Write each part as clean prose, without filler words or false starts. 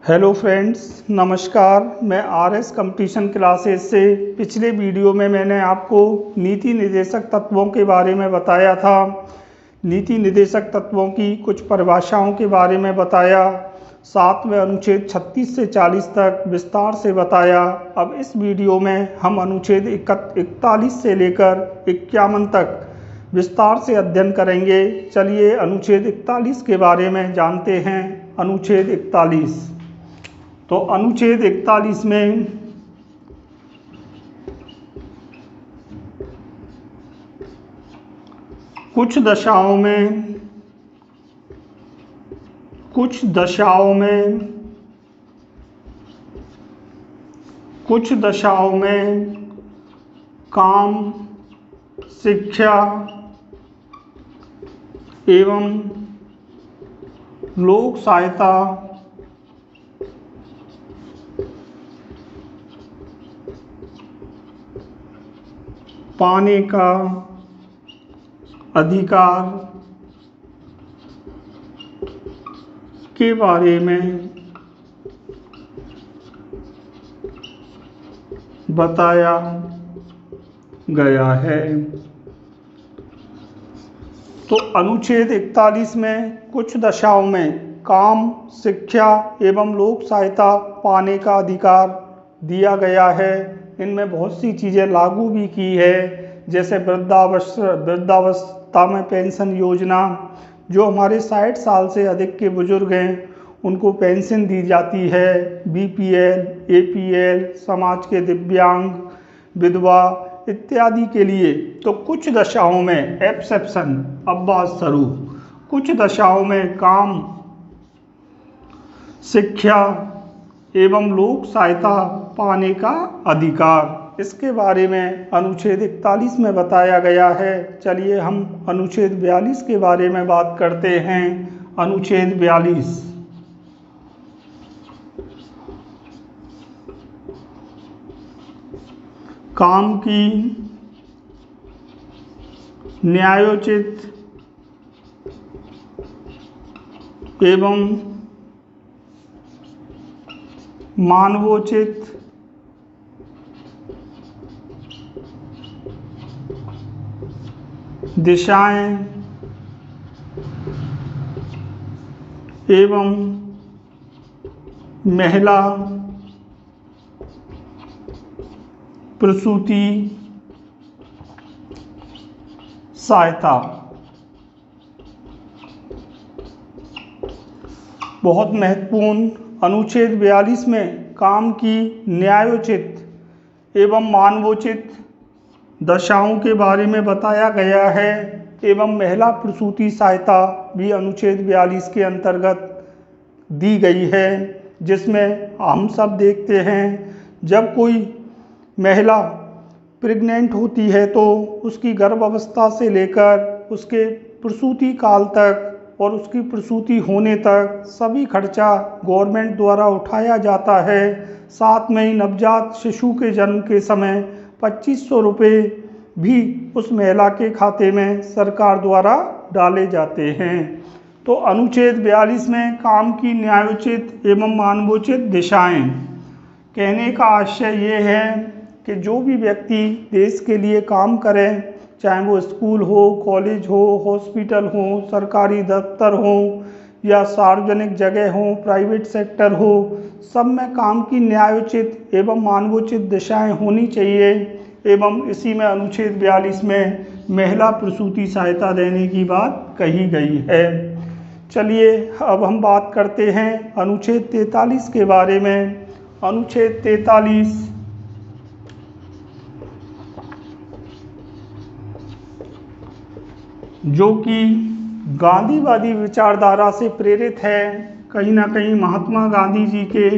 Hello friends, नमस्कार। मैं RS competition classes से पिछले वीडियो में मैंने आपको नीति निर्देशक तत्वों के बारे में बताया था। नीति निर्देशक तत्वों की कुछ परिभाषाओं के बारे में बताया। साथ में अनुच्छेद 36 से 40 तक विस्तार से बताया। अब इस वीडियो में हम अनुच्छेद 41 से लेकर 51 तक विस्तार से अध्ययन करेंगे। चलिए अनुच्छेद 41 के बारे में जानते हैं। अनुच्छेद 41, तो अनुच्छेद 41 में कुछ दशाओं में काम, शिक्षा एवं लोक सहायता पाने का अधिकार के बारे में बताया गया है। तो अनुच्छेद 41 में कुछ दशाओं में काम, शिक्षा एवं लोक सहायता पाने का अधिकार दिया गया है। इनमें बहुत सी चीज़ें लागू भी की है, जैसे वृद्धावस्था में पेंशन योजना। जो हमारे 60 साल से अधिक के बुजुर्ग हैं उनको पेंशन दी जाती है। बीपीएल, एपीएल, समाज के दिव्यांग, विधवा इत्यादि के लिए। तो कुछ दशाओं में एक्सेप्शन, अपवाद स्वरूप कुछ दशाओं में काम, शिक्षा एवं लोक सहायता पाने का अधिकार, इसके बारे में अनुच्छेद 41 में बताया गया है। चलिए हम अनुच्छेद 42 के बारे में बात करते हैं। अनुच्छेद 42, काम की न्यायोचित एवं मानवोचित दिशाएं एवं महिला प्रसूति सहायता। बहुत महत्वपूर्ण, अनुच्छेद 42 में काम की न्यायोचित एवं मानवोचित दशाओं के बारे में बताया गया है एवं महिला प्रसूति सहायता भी अनुच्छेद 42 के अंतर्गत दी गई है, जिसमें हम सब देखते हैं जब कोई महिला प्रेग्नेंट होती है तो उसकी गर्भावस्था से लेकर उसके प्रसूति काल तक और उसकी प्रसूति होने तक सभी खर्चा गवर्नमेंट द्वारा उठाया जाता है। साथ में ही नवजात शिशु के जन्म के समय 2500 रुपये भी उस महिला के खाते में सरकार द्वारा डाले जाते हैं। तो अनुच्छेद 42 में काम की न्यायोचित एवं मानवोचित दिशाएं, कहने का आशय ये है कि जो भी व्यक्ति देश के लिए काम करें, चाहे वो स्कूल हो, कॉलेज हो, हॉस्पिटल हो, सरकारी दफ्तर हो या सार्वजनिक जगह हो, प्राइवेट सेक्टर हो, सब में काम की न्यायोचित एवं मानवोचित दिशाएं होनी चाहिए। एवं इसी में अनुच्छेद 42 में महिला प्रसूति सहायता देने की बात कही गई है। चलिए अब हम बात करते हैं अनुच्छेद 43 के बारे में। अनुच्छेद 43 जो कि गांधीवादी विचारधारा से प्रेरित है, कहीं ना कहीं महात्मा गांधी जी के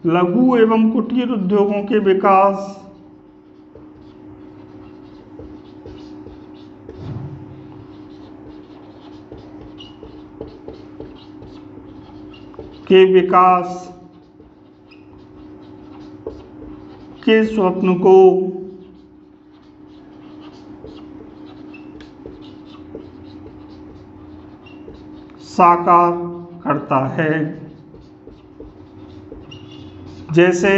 लघु एवं कुटीर उद्योगों के विकास के विकास के स्वप्न को साकार करता है। जैसे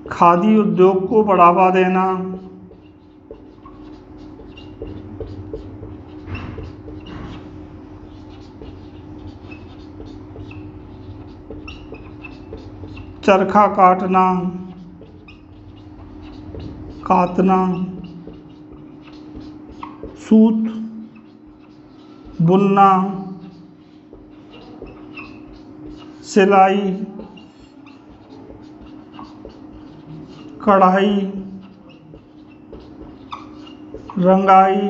खादी उद्योग को बढ़ावा देना, चरखा कातना, सूत बुनना, सिलाई, कढ़ाई, रंगाई।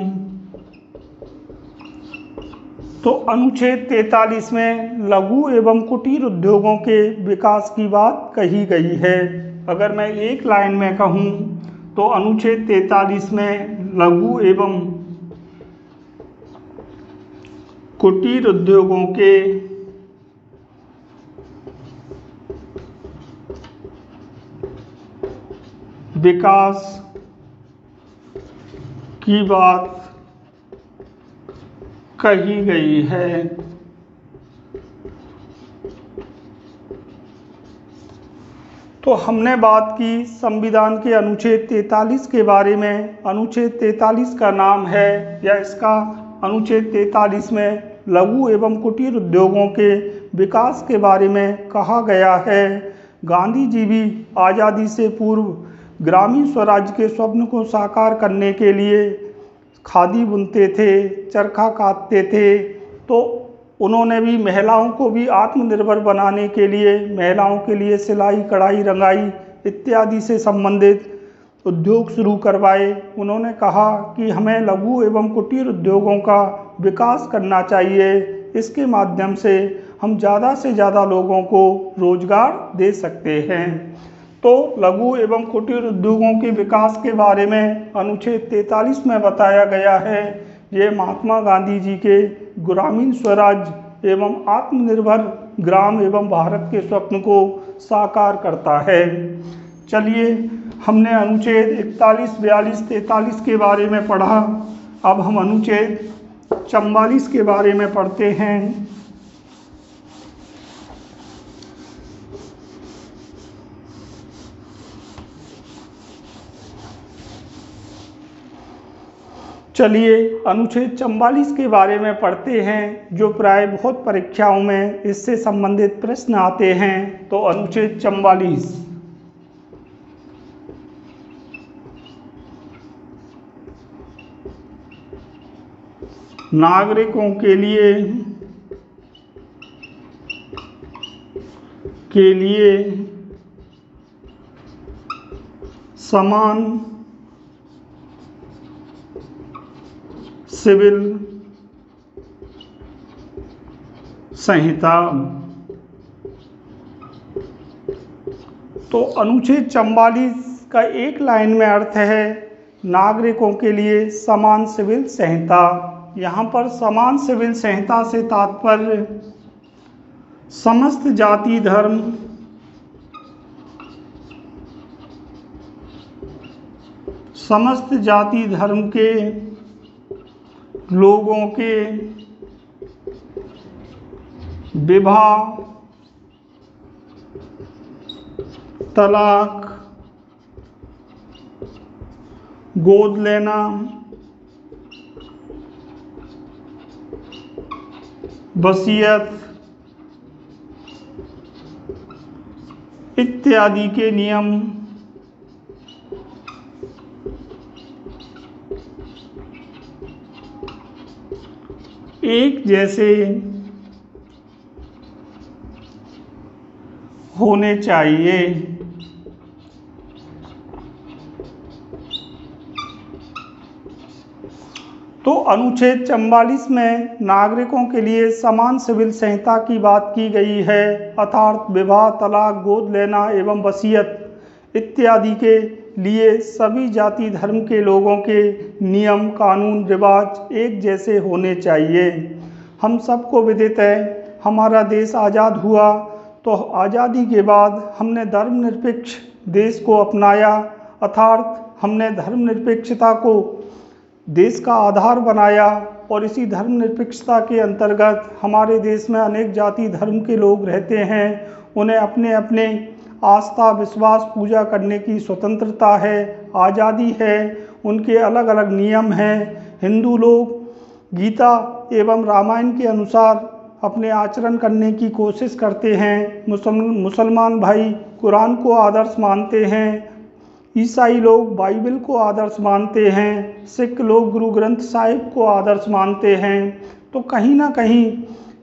तो अनुच्छेद 43 में लघु एवं कुटीर उद्योगों के विकास की बात कही गई है। अगर मैं एक लाइन में कहूँ तो अनुच्छेद 43 में लघु एवं कुटीर उद्योगों के विकास की बात कही गई है। तो हमने बात की संविधान के अनुच्छेद 43 के बारे में। अनुच्छेद 43 का नाम है, या इसका अनुच्छेद 43 में लघु एवं कुटीर उद्योगों के विकास के बारे में कहा गया है। गांधी जी भी आज़ादी से पूर्व ग्रामीण स्वराज के स्वप्न को साकार करने के लिए खादी बुनते थे, चरखा कातते थे। तो उन्होंने भी महिलाओं को भी आत्मनिर्भर बनाने के लिए महिलाओं के लिए सिलाई, कढ़ाई, रंगाई इत्यादि से संबंधित उद्योग शुरू करवाए। उन्होंने कहा कि हमें लघु एवं कुटीर उद्योगों का विकास करना चाहिए, इसके माध्यम से हम ज़्यादा से ज़्यादा लोगों को रोजगार दे सकते हैं। तो लघु एवं कुटीर उद्योगों के विकास के बारे में अनुच्छेद 43 में बताया गया है। ये महात्मा गांधी जी के ग्रामीण स्वराज एवं आत्मनिर्भर ग्राम एवं भारत के स्वप्न को साकार करता है। चलिए, हमने अनुच्छेद 41, 42, 43 के बारे में पढ़ा। अब हम अनुच्छेद 44 के बारे में पढ़ते हैं। चलिए, अनुच्छेद 44 के बारे में पढ़ते हैं, जो प्राय बहुत परीक्षाओं में इससे संबंधित प्रश्न आते हैं। तो अनुच्छेद 44, नागरिकों के लिए समान सिविल संहिता। तो अनुच्छेद 44 का एक लाइन में अर्थ है नागरिकों के लिए समान सिविल संहिता। यहाँ पर समान सिविल संहिता से तात्पर्य समस्त जाति धर्म के लोगों के विवाह, तलाक, गोद लेना, वसीयत इत्यादि के नियम एक जैसे होने चाहिए। तो अनुच्छेद 44 में नागरिकों के लिए समान सिविल संहिता की बात की गई है, अर्थात विवाह, तलाक, गोद लेना एवं वसीयत इत्यादि के लिए सभी जाति धर्म के लोगों के नियम, कानून, रिवाज एक जैसे होने चाहिए। हम सबको विदित है, हमारा देश आज़ाद हुआ तो आज़ादी के बाद हमने धर्मनिरपेक्ष देश को अपनाया, अर्थात हमने धर्मनिरपेक्षता को देश का आधार बनाया। और इसी धर्मनिरपेक्षता के अंतर्गत हमारे देश में अनेक जाति धर्म के लोग रहते हैं। उन्हें अपने अपने आस्था विश्वास पूजा करने की स्वतंत्रता है, आज़ादी है, उनके अलग अलग नियम हैं। हिंदू लोग गीता एवं रामायण के अनुसार अपने आचरण करने की कोशिश करते हैं। मुसलमान भाई कुरान को आदर्श मानते हैं। ईसाई लोग बाइबल को आदर्श मानते हैं। सिख लोग गुरु ग्रंथ साहिब को आदर्श मानते हैं। तो कहीं ना कहीं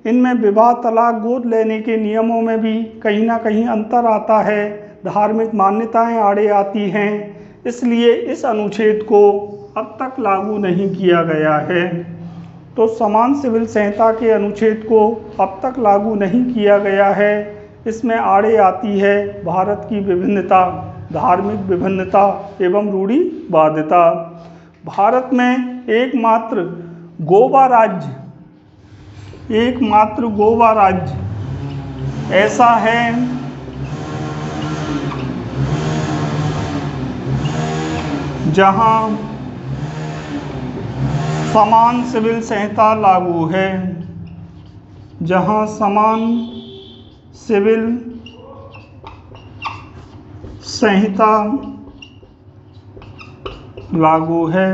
इनमें विवाह तलाक गोद लेने के नियमों में भी कहीं ना कहीं अंतर आता है, धार्मिक मान्यताएं आड़े आती हैं। इसलिए इस अनुच्छेद को अब तक लागू नहीं किया गया है। तो समान सिविल संहिता के अनुच्छेद को अब तक लागू नहीं किया गया है। इसमें आड़े आती है भारत की विभिन्नता, धार्मिक विभिन्नता एवं रूढ़िवादिता। भारत में एकमात्र गोवा राज्य ऐसा है जहां समान सिविल संहिता लागू है, जहां समान सिविल संहिता लागू है।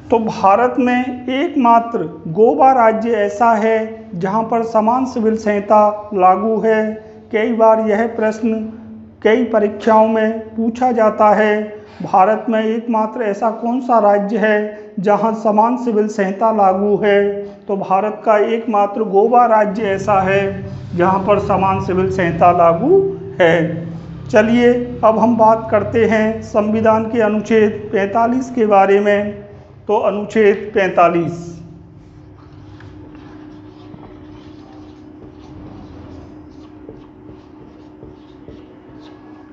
तो भारत में एकमात्र गोवा राज्य ऐसा है जहां पर समान सिविल संहिता लागू है। कई बार यह प्रश्न कई परीक्षाओं में पूछा जाता है, भारत में एकमात्र ऐसा कौन सा राज्य है जहां समान सिविल संहिता लागू है। तो भारत का एकमात्र गोवा राज्य ऐसा है जहां पर समान सिविल संहिता लागू है। चलिए अब हम बात करते हैं संविधान के अनुच्छेद 45 के बारे में। तो अनुच्छेद 45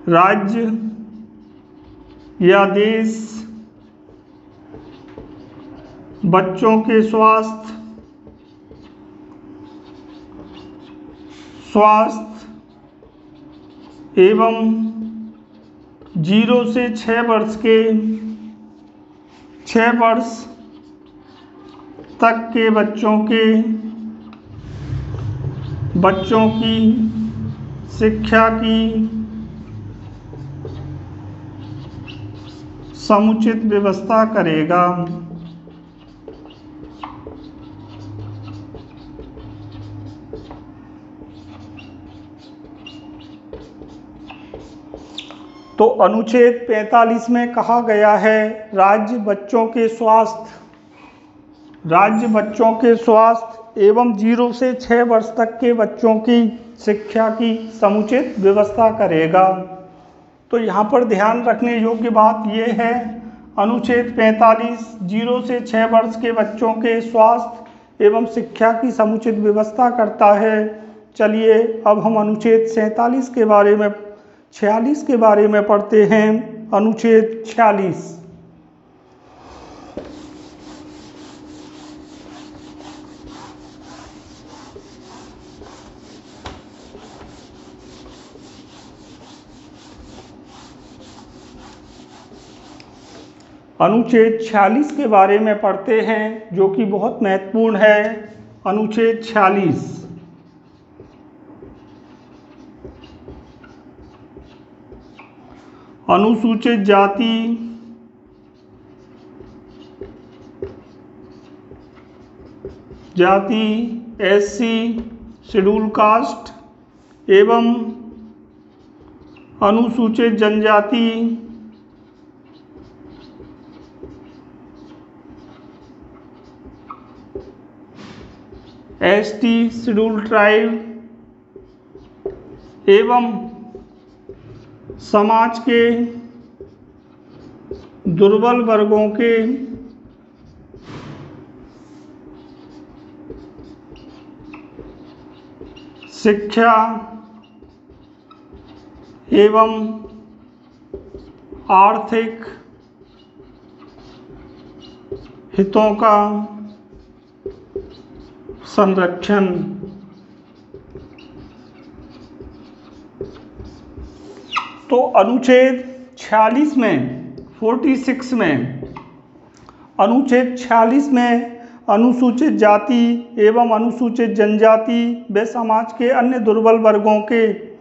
राज्य या देश बच्चों के स्वास्थ्य एवं 0 से 6 वर्ष तक के बच्चों की शिक्षा की समुचित व्यवस्था करेगा। तो अनुच्छेद 45 में कहा गया है राज्य बच्चों के स्वास्थ्य एवं 0 से 6 वर्ष तक के बच्चों की शिक्षा की समुचित व्यवस्था करेगा। तो यहाँ पर ध्यान रखने योग्य बात यह है, अनुच्छेद 45 0 से 6 वर्ष के बच्चों के स्वास्थ्य एवं शिक्षा की समुचित व्यवस्था करता है। चलिए अब हम अनुच्छेद 46 के बारे में 46 के बारे में पढ़ते हैं। अनुच्छेद 46 अनुच्छेद 46 के बारे में पढ़ते हैं जो कि बहुत महत्वपूर्ण है। अनुच्छेद 46 अनुसूचित जाति SC शेड्यूल कास्ट एवं अनुसूचित जनजाति ST शेड्यूल ट्राइब एवं समाज के दुर्बल वर्गों के शिक्षा एवं आर्थिक हितों का संरक्षण। तो अनुच्छेद 46 में 46 में, अनुच्छेद 46 में अनुसूचित जाति एवं अनुसूचित जनजाति व समाज के अन्य दुर्बल वर्गों के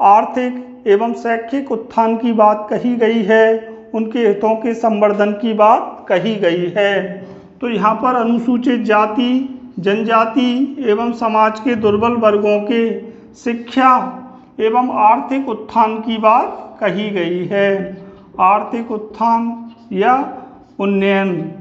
आर्थिक एवं शैक्षिक उत्थान की बात कही गई है, उनके हितों के संवर्धन की बात कही गई है। तो यहाँ पर अनुसूचित जाति, जनजाति एवं समाज के दुर्बल वर्गों के शिक्षा एवं आर्थिक उत्थान की बात कही गई है। आर्थिक उत्थान या उन्नयन।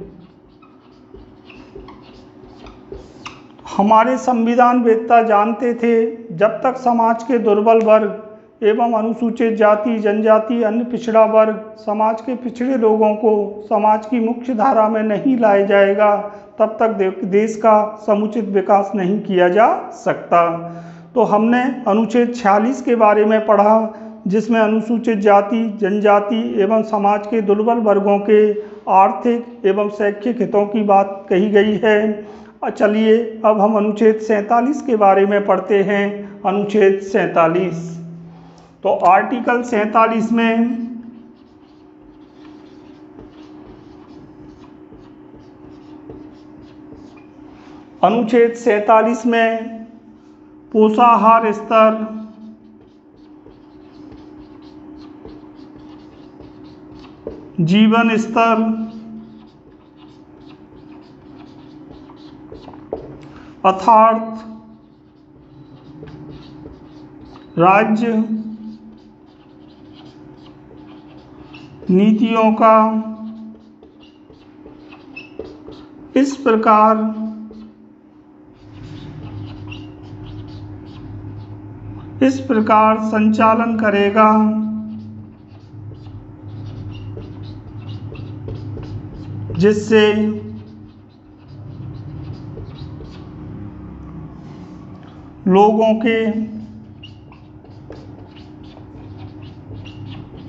हमारे संविधान वेत्ता जानते थे, जब तक समाज के दुर्बल वर्ग एवं अनुसूचित जाति, जनजाति, अन्य पिछड़ा वर्ग, समाज के पिछड़े लोगों को समाज की मुख्य धारा में नहीं लाया जाएगा, तब तक देश का समुचित विकास नहीं किया जा सकता। तो हमने अनुच्छेद 46 के बारे में पढ़ा, जिसमें अनुसूचित जाति, जनजाति एवं समाज के दुर्बल वर्गों के आर्थिक एवं शैक्षिक हितों की बात कही गई है। चलिए अब हम अनुच्छेद 47 के बारे में पढ़ते हैं। अनुच्छेद 47, तो आर्टिकल 47 में अनुच्छेद 47 में पोषाहार स्तर, जीवन स्तर, अर्थात राज्य नीतियों का इस प्रकार संचालन करेगा जिससे लोगों के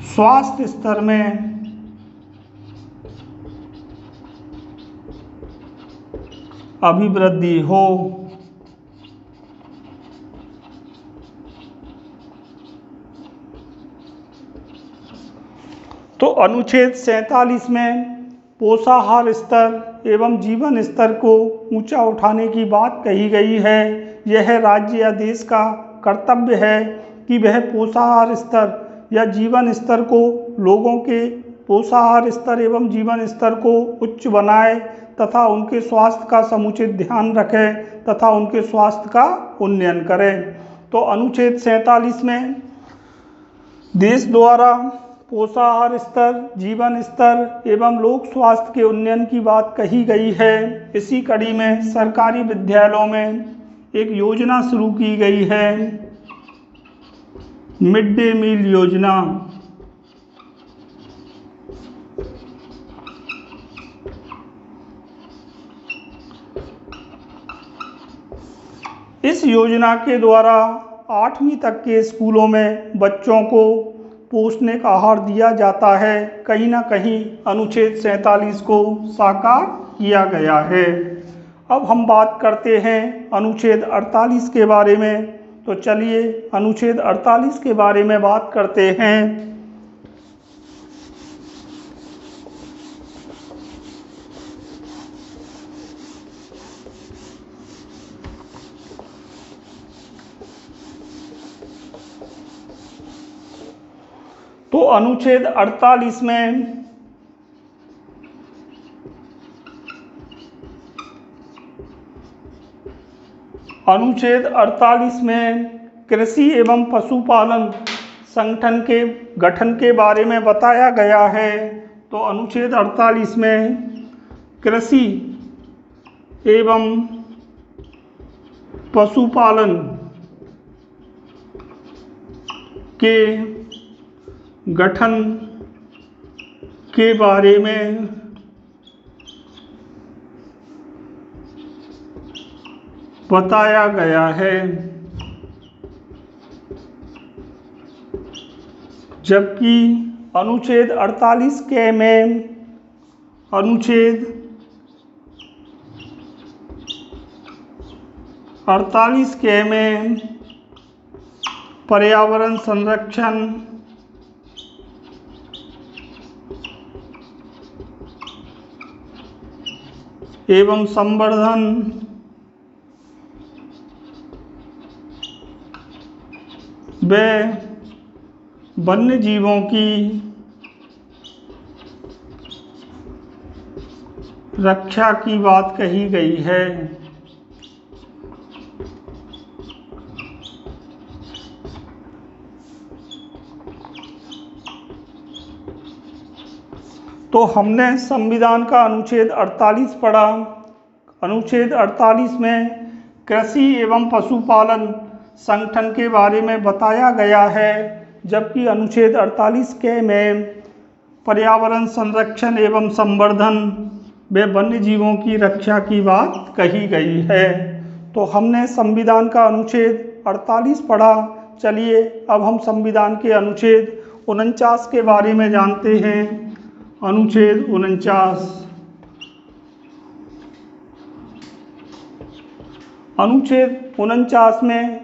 स्वास्थ्य स्तर में अभिवृद्धि हो। तो अनुच्छेद 47 में पोषाहार स्तर एवं जीवन स्तर को ऊंचा उठाने की बात कही गई है। यह राज्य या देश का कर्तव्य है कि वह पोषाहार स्तर या जीवन स्तर को, लोगों के पोषाहार स्तर एवं जीवन स्तर को उच्च बनाए तथा उनके स्वास्थ्य का समुचित ध्यान रखे तथा उनके स्वास्थ्य का उन्नयन करे। तो अनुच्छेद 47 में देश द्वारा पोषाहार स्तर, जीवन स्तर एवं लोक स्वास्थ्य के उन्नयन की बात कही गई है। इसी कड़ी में सरकारी विद्यालयों में एक योजना शुरू की गई है, मिड डे मील योजना। इस योजना के द्वारा 8वीं तक के स्कूलों में बच्चों को पौष्टिक आहार दिया जाता है। कहीं ना कहीं अनुच्छेद 47 को साकार किया गया है। अब हम बात करते हैं अनुच्छेद 48 के बारे में। तो चलिए अनुच्छेद 48 के बारे में बात करते हैं। तो अनुच्छेद 48 में कृषि एवं पशुपालन संगठन के गठन के बारे में बताया गया है। तो अनुच्छेद 48 में कृषि एवं पशुपालन के गठन के बारे में बताया गया है, जबकि अनुच्छेद 48 के में पर्यावरण संरक्षण एवं संवर्धन व वन्य जीवों की रक्षा की बात कही गई है। तो हमने संविधान का अनुच्छेद 48 पढ़ा। अनुच्छेद 48 में कृषि एवं पशुपालन संगठन के बारे में बताया गया है, जबकि अनुच्छेद 48 के में पर्यावरण संरक्षण एवं संवर्धन व वन्य जीवों की रक्षा की बात कही गई है। तो हमने संविधान का अनुच्छेद 48 पढ़ा। चलिए अब हम संविधान के अनुच्छेद 49 के बारे में जानते हैं। अनुच्छेद 49। अनुच्छेद 49 में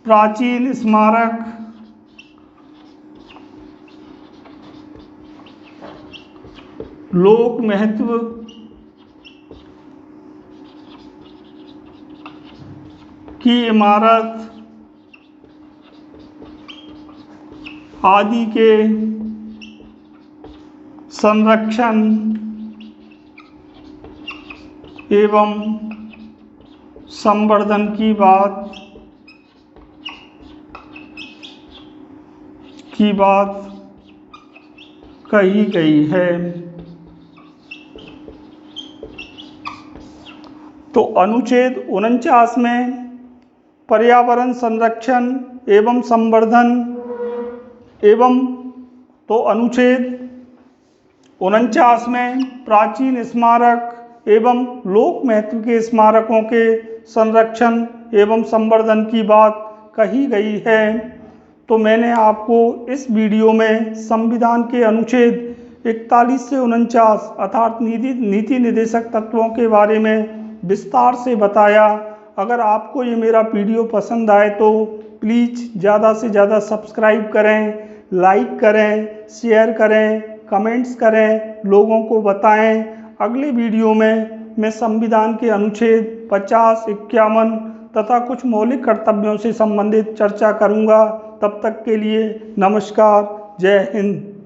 प्राचीन स्मारक, लोक महत्व, की इमारत आदि के संरक्षण एवं संवर्धन की बात कही गई है। तो अनुच्छेद 49 में पर्यावरण संरक्षण एवं संवर्धन तो अनुच्छेद 49 में प्राचीन स्मारक एवं लोक महत्व के स्मारकों के संरक्षण एवं संवर्धन की बात कही गई है। तो मैंने आपको इस वीडियो में संविधान के अनुच्छेद 41 से 49 अर्थात नीति निर्देशक तत्वों के बारे में विस्तार से बताया। अगर आपको ये मेरा वीडियो पसंद आए तो प्लीज़ ज़्यादा से ज़्यादा सब्सक्राइब करें, लाइक करें, शेयर करें, कमेंट्स करें, लोगों को बताएं। अगले वीडियो में मैं संविधान के अनुच्छेद 50, 51 तथा कुछ मौलिक कर्तव्यों से संबंधित चर्चा करूंगा। तब तक के लिए नमस्कार, जय हिंद।